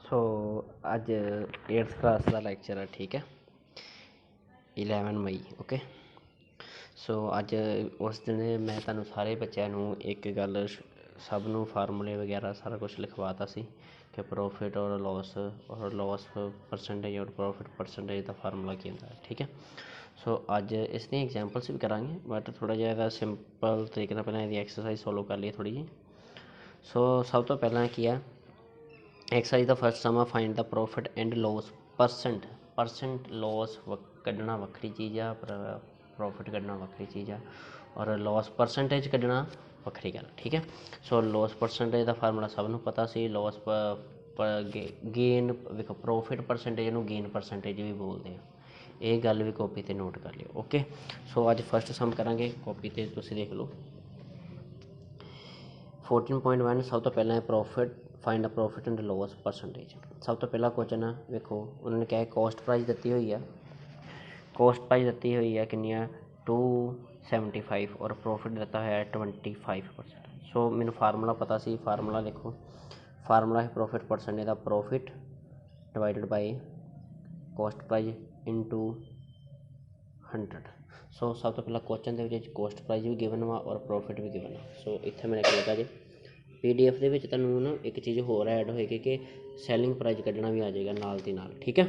सो अज 8th class का lecture है, ठीक है, 11 मई। ओके, सो अज उस दिन मैं तुहानूं सारे बच्चों एक गल सब नूं फार्मूले वगैरह सारा कुछ लिखवाता सी कि प्रॉफिट और लॉस परसेंटेज और प्रॉफिट परसेंटेज का फार्मूला की होंदा है, ठीक है। सो अज इसकी एग्जाम्पल्स भी करांगे, बट थोड़ा जिहा सिंपल तरीके नाल पहलां इहदी एक्सरसाइज सॉल्व कर लीए थोड़ी जी। सो सब तो पहलां की है, exercise the first sum find the profit and loss percent loss कड्ढना वक्री चीज़ आ, प्रॉफिट कड्ढना वक्री चीज़ आ, और लॉस परसेंटेज कड्ढना वक्री गल, ठीक है। सो लॉस परसेंटेज का फार्मूला सब नूं पता सी। लॉस गेन देखो, प्रॉफिट परसेंटेज नूं गेन परसेंटेज भी बोलते हैं, ये गल भी कॉपी ते नोट कर लियो। ओके, सो अज फर्स्ट सम करांगे, कॉपी ते तुसीं देख लो। 14.1 सब तो पहला है profit find the profit and loss percentage. सब तो पहला क्वेश्चन है, देखो उन्होंने क्या है, कॉस्ट प्राइस दी हुई है, कॉस्ट प्राइस दी हुई है कितनी है 275 और प्रॉफिट दिता है 25%। सो मैंने फार्मूला पता सी, फार्मूला देखो, फार्मूला है प्रॉफिट परसेंटेज का, profit divided by cost price into 100। सो सब तो पहला क्वेश्चन के कॉस्ट प्राइस भी गिवन वा और प्रॉफिट भी गिवन है। सो इत्थे मैंने लिखा जी PDF ਦੇ ਵਿੱਚ ਤੁਹਾਨੂੰ ਨਾ एक चीज़ होर ऐड होएगी कि सैलिंग प्राइस ਕੱਢਣਾ भी आ जाएगा नाल दी नाल, ठीक है।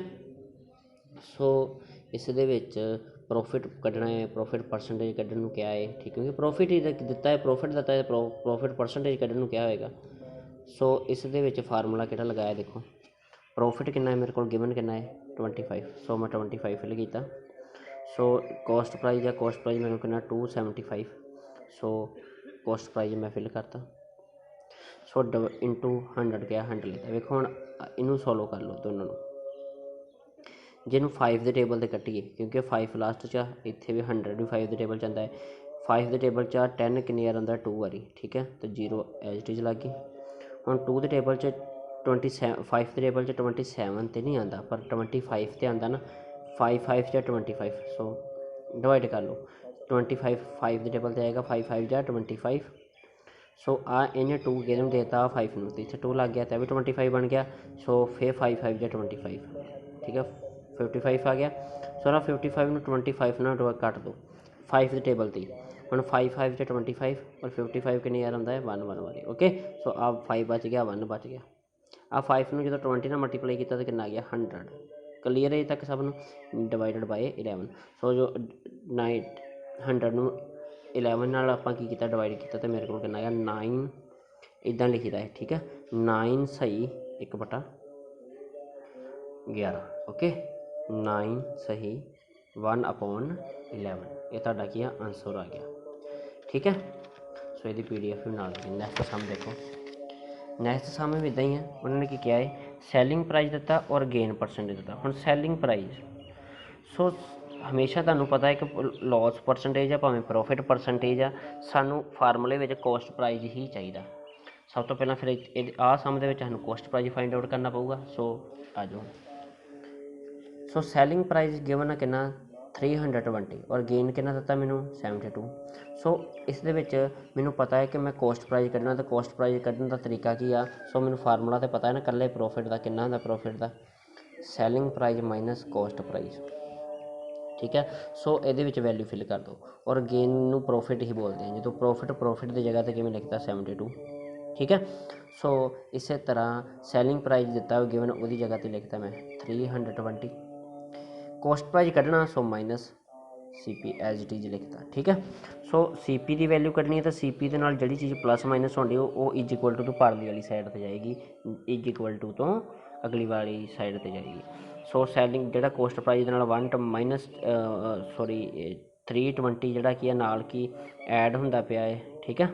सो इस दे विच प्रॉफिट ਕੱਢਣਾ है, प्रॉफिट परसेंटेज ਕੱਢਣ ਨੂੰ क्या है, ठीक है, क्योंकि प्रॉफिट ही दिता है, प्रॉफिट दिता है, प्रॉफिट परसेंटेज ਕੱਢਣ ਨੂੰ क्या होएगा। सो इस दे विच फार्मूला किहड़ा लगाया, देखो प्रॉफिट कितना है मेरे को गिवन कितना है 25। सो मैं 25 फिल किया। सो कॉस्ट प्राइस है, कॉस्ट प्राइस मैंने कितना 275। सो कॉस्ट प्राइस मैं फिल करता। सो इंटू 100 क्या 100 लिखा। देखो हम इनू सॉल्व कर लो दोनों, जिन्होंने 5 के टेबल से कट्टिए, क्योंकि 5 लास्ट च, इतने भी 100 भी 5 के टेबल आता है। 5 के टेबल 10 कितनी बार आता 2 बारी, ठीक है, तो 0 एज इट इज लग गई। हम 2 के टेबल 27, 5 के टेबल 27 तो नहीं आता, पर 25 तो आता ना, 5 5 या 25। सो डिवाइड कर लो, 25 5 के टेबल से आएगा, 5 5 या 25। सो आ इन्हें 2 किहनूं देता 5 नूं, तो इत्थे 2 लग गया, तो भी 25 बन गया। सो फिर 5 5 या 25, ठीक है, 55 आ गया। सो ना 55 नूं 25 ना कट दो 5 के टेबल ते, हम 5 5 या 25 और 55 कितनी यार आता है 1 1 वाली। ओके, सो अब 5 बच गया, 1 बच गया। आ 5 नूं जो 20 नाल मल्टीप्लाई किया तो कितना आ गया 100। क्लीयर है तक सब नूं, डिवाइडेड बाय 11। सो जो 100 नूं 11 नाल आपां की कीता डिवाइड किया, तो मेरे को कितना आया 9। इदा लिखीदा है, ठीक है, 9 सही 1/11। ओके, 9 सही 1/11, ये तुहाडा की आंसर आ गया, ठीक है। सो ये PDF भी नाल लगी। नैक्सट सम देखो, नैक्सट सम भी इदा ही है, उन्होंने की किया है, सैलिंग प्राइस दिता और गेन परसेंटेज दिता। हम सैलिंग प्राइस, सो हमेशा तुहानूं पता है कि लॉस परसेंटेज है भावें प्रॉफिट परसेंटेज है, सानूं फार्मूले में कॉस्ट प्राइस ही चाहिए। सब तो पहला फिर आ सम दे विच सानूं कॉस्ट प्राइस फाइंड आउट करना पऊगा। सो आ जाओ। सो सैलिंग प्राइस गिवन है कितना 320 और गेन कितना दिता मैनू 72। सो इस दे विच मैनू पता है कि मैं कॉस्ट प्राइस कड्ढना, तो कॉस्ट प्राइस कड्ढण का तरीका की आ। सो मैनू फार्मूला तो पता है ना, कल्ले प्रॉफिट का कितना होंदा, प्रॉफिट का selling price minus cost price, ठीक है। सो ये वैल्यू फिल कर दो, और गेन नू प्रॉफिट ही बोलते हैं, जो प्रॉफिट की जगह पर किमें लिखता 72, ठीक है। सो इस तरह सैलिंग प्राइस दिता गिवन, वो जगह पर लिखता मैं 320। कॉस्ट प्राइस कड्ढना, so minus CP as it is लिखता, ठीक है। सो CP की वैल्यू कड्ढनी है, तो CP के नाल जिहड़ी चीज़ प्लस माइनस होनी वो इज इक्वल टू परली वाली साइड पर जाएगी, इज इक्वल टू तो अगली वाली साइड पर जाएगी। सो सैलिंग जिहड़ा कॉस्ट प्राइस दे नाल 1 माइनस 320 जिहड़ा की नाल की ऐड हुंदा पिया है, ठीक है।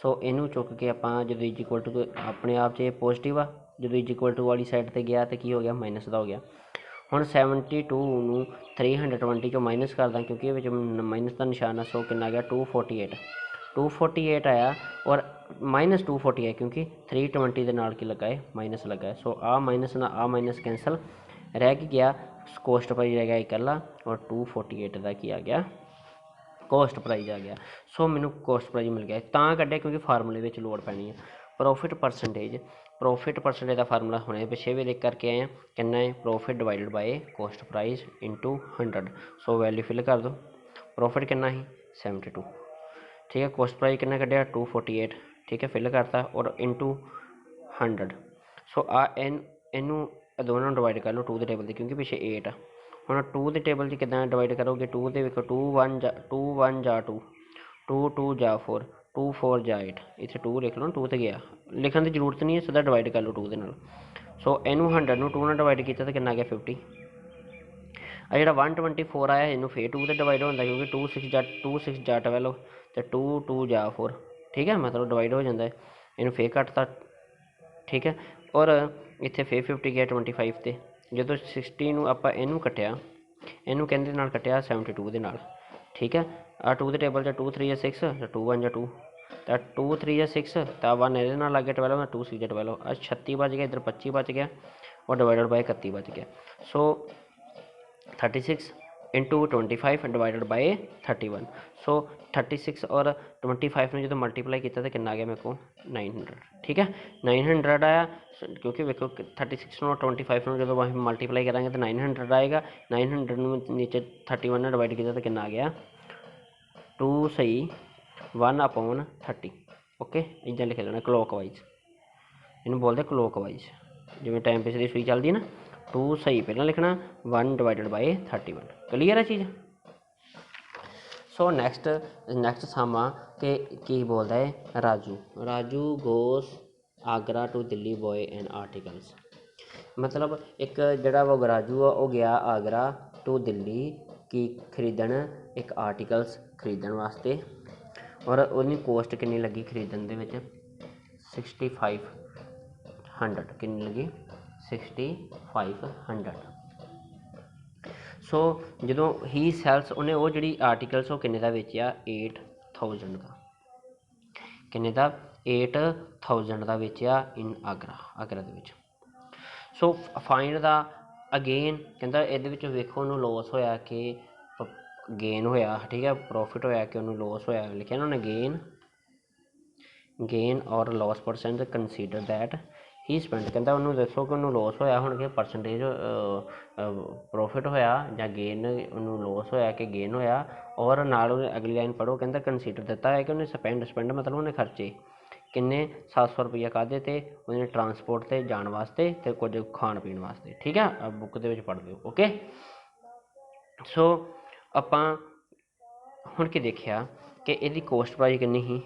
सो इनू चुक के आपां जदों इज इक्वल टू अपने आप च पॉजिटिव आ, जदों इज इक्वल टू वाली साइड पर गया तो की हो गया माइनस का हो गया। हुण 72 नूं 320 चों माइनस कर दां, क्योंकि ये माइनस का निशान है। सो कितना आ गया 248 आया, और माइनस 240 है क्योंकि 320 के नाल की लगा है माइनस लगा है। सो आ माइनस कैंसल, रह की गया कॉस्ट प्राइस रह गया इकल्ला, और 248 का की आ गया कॉस्ट प्राइस आ गया। सो मैनू कॉस्ट प्राइस मिल गया, तां कड्ढिया क्योंकि फार्मूले में लोड़ पैनी है। प्रॉफिट परसेंटेज प्रॉफिट परसेंटेज का फार्मूला हुणे पिछे भी लिख करके आए हैं, कितना है profit divided by cost price into 100। So value fill कर दो। प्रॉफिट कितना ही 72, ठीक है। कॉस्ट प्राइस कितना कढ़िया 248, ठीक है, फिल करता और इंटू 100। सो आ इनू दोनों डिवाइड कर लो 2 के टेबल से, क्योंकि पिछे 8 आ। हम 2 के टेबल से कितना डिवाइड करोगे, 2 के वेखो 2 1 जा 2, 2 2 जा 4, 2 4 जा 8, इतने 2 लिख लो, 2 तो गया, लिखने की जरूरत नहीं है, सीधा डिवाइड कर लो 2 के नाल। सो इनू 100 ਨੂੰ 2 ਨਾਲ डिवाइड किया तो कितना आ गया 50। आ जो 124 आया इनू फिर 2 से डिवाइड होता, क्योंकि 2 6 जा 12 तो 2 2 जा 4, ठीक है, मतलब डिवाइड हो जाता है। इनू फिर कटता, ठीक है, और इतने फिर 50 गया 25 से। जो 60 ਨੂੰ ਆਪਾਂ ਇਹਨੂੰ ਕੱਟਿਆ, ਇਹਨੂੰ ਕਹਿੰਦੇ ਨਾਲ ਕੱਟਿਆ 72 ਦੇ ਨਾਲ, ठीक है। आ 2 के टेबल से 2 3 या 6 तो 2 1 जा 2, तो 2 3 या 6 तो 1 ये लग गया 12, 2 6 जा 12, 36 बच गया, इधर 25 बच गया और डिवाइडेड बाय 31 बच गया। सो 36 इंटू 25 डिवाइडेड बाय 31। सो 36 और 25 ने जो मल्टीप्लाई किया तो कितना आ गया मेरे को 900, ठीक है, 900 आया, क्योंकि देखो 36 और 25 में जो मल्टीप्लाई करेंगे तो 900 आएगा। 900 में नीचे 31 ने डिवाइड किया तो कितना आ गया 2 सही 1/30, ओके। इदा लिख लेना क्लॉक वाइज, इन्हें बोलते क्लॉक वाइज, जिमें टाइम पीस की सुई चलती है ना, 2 सही पहला लिखना, 1 डिवाइडेड बाय 31। क्लीयर है चीज़। सो नैक्सट सामा के की बोलता है Raju goes Agra to Delhi boy and articles. मतलब एक जड़ा वो राजू वो गया आगरा टू दिल्ली की खरीदन एक आर्टिकल्स खरीदन वास्ते, और उन्हें कॉस्ट कितनी लगी खरीदन दे विच 6500, कितनी लगी 6500। सो जो ही सैल्स उन्हें वो जी आर्टिकल्स वो किन्ने दा बेचिया 8000 का, किन्ने दा 8000 का बेचिया इन आगरा दे विच। सो फाइंड दा अगेन कहता ये वेखो उन्होंने लॉस होया कि गेन होया, ठीक है, प्रॉफिट होया कि उन्होंने लॉस होया, लिखा ना उन्हें गेन और loss percent consider that he spend. कहता उन्होंने दसो कि उन्होंने लॉस होया हुण कि परसेंटेज प्रॉफिट होया या गेन, उन्होंने लॉस होया कि गेन होया, और नाल अगली लाइन पढ़ो, कहता कंसीडर दिता है कि उन्हें स्पेंड मतलब उन्हें खर्चे किन्ने 700 रुपया काहदे ते उन्हें ट्रांसपोर्ट ते जाण वास्ते ते कुछ खाण पीण वास्ते, ठीक है, बुक दे विच पढ़ लिओ, ओके। सो आपां हुण की देखिया कि इहदी कॉस्ट प्राइस किन्नी ही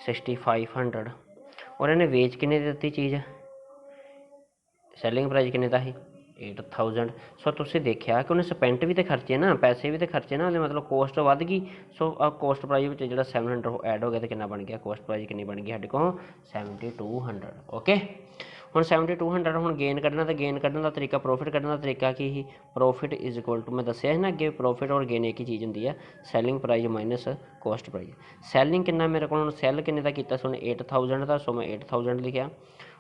6500, और इन्हें वेच किन्ने दी दित्ती चीज़, सैलिंग प्राइस किन्ने दा ही 8000। सो तुसीं देखिया कि उन्हें स्पेंट भी तो खर्चे ना, पैसे भी तो खर्चे ना, मतलब कॉस्ट वध गई। सो कॉस्ट प्राइस में जो 700 ऐड हो गया तो कितना बन गया, कॉस्ट प्राइस कितनी बन गई साढ़े को 7200, ओके। हुण 7200 हुण गेन कढ़ना, तो गेन कढ़ने का तरीका, प्रॉफिट कढ़ने का तरीका की ही, प्रॉफिट इज इक्वल टू मैं दसिया है ना अगे प्रॉफिट और गेन एक ही चीज़ होंगी है, selling price minus cost price. Selling कितना मेरे को सैल किन्ने का किया, उन्हें 8000 का, सो मैं 8000 लिखा,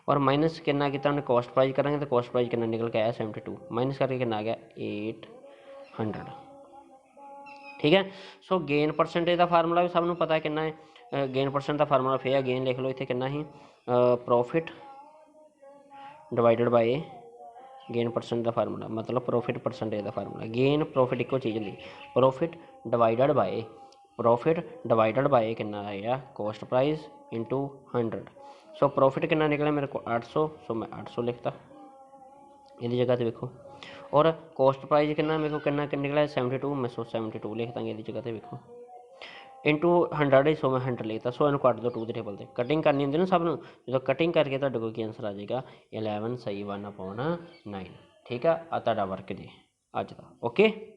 और माइनस कितना किया उन्हें कॉस्ट प्राइस करेंगे तो कॉस्ट प्राइस कितना निकल के आया 72, माइनस करके कितना आ गया 800, ठीक है। सो गेन परसेंटेज का फार्मूला भी सबनों पता है कितना है, गेन परसेंट का फार्मूला फिर गेन लिख लो इतने कितना ही profit divided by gain percent का फार्मूला, मतलब प्रॉफिट परसेंटेज का फार्मूला, गेन प्रॉफिट एको चीज़ नहीं, प्रॉफिट डिवाइडेड बाय कितना आया cost price into 100। So profit कितना निकला मेरे को 800, सो मैं 800 लिखता ये जगह तो देखो, और कॉस्ट प्राइस कितना मेरे को कितना निकला 72, मैं 72 लिखता ये जगह तो देखो, इंटू 100 सो मैं 100 लिखता। सो इन्हू कट दो 2 के टेबल से, कटिंग करनी होंगी ना सब, जो कटिंग करके तो कोई आंसर आ जाएगा 11 सही 1/9, ठीक है। आ तुहाडा वर्क जी अज का, ओके।